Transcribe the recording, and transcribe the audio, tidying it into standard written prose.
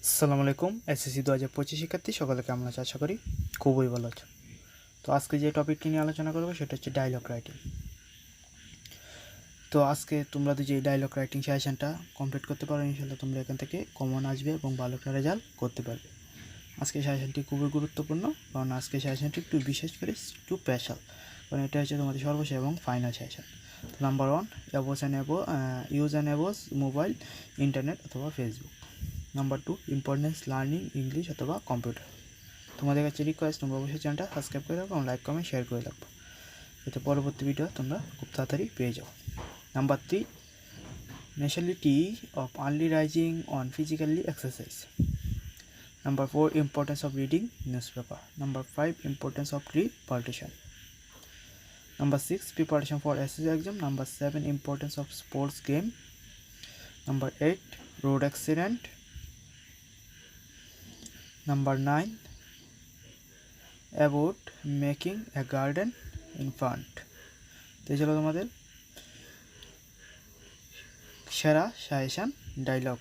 আসসালামু আলাইকুম। এসএসসি 2025 শিক্ষার্থী সকলে কেমন আছে? আশা করি খুবই ভালো আছে। তো আজকে যে টপিকটি নিয়ে আলোচনা করবো সেটা হচ্ছে ডায়লগ রাইটিং। তো আজকে তোমরা যে ডায়লগ রাইটিং সেশনটা কমপ্লিট করতে পারো, ইনশাআল্লাহ তোমরা এখান থেকে কমন আসবে এবং ভালো একটা রেজাল্ট করতে পারবে। আজকে সেশনটি খুবই গুরুত্বপূর্ণ, কারণ আজকে সেশনটি একটু বিশেষ করে একটু স্পেশাল, কারণ এটা হচ্ছে তোমাদের সর্বশেষ এবং ফাইনাল সেশন। তো number 1, use and abuse mobile, internet অথবা Facebook. Number 2, importance learning English অথবা কম্পিউটার। তোমাদের কাছে রিকোয়েস্ট, তোমরা অবশ্যই চ্যানেলটা সাবস্ক্রাইব করে রাখো এবং লাইক কমেন্ট শেয়ার করে রাখবো, যাতে পরবর্তী ভিডিও তোমরা খুব তাড়াতাড়ি পেয়ে যাও। Number 3, necessity of early rising on physically exercise. Number 4, importance of reading newspaper. Number 5, importance of repetition. Number 6, preparation for SSC exam. Number 7, importance of sports game. Number 8, road accident. Number 9, about making a garden in front. তো এই ছিল তোমাদের সেরা suggestion dialogue.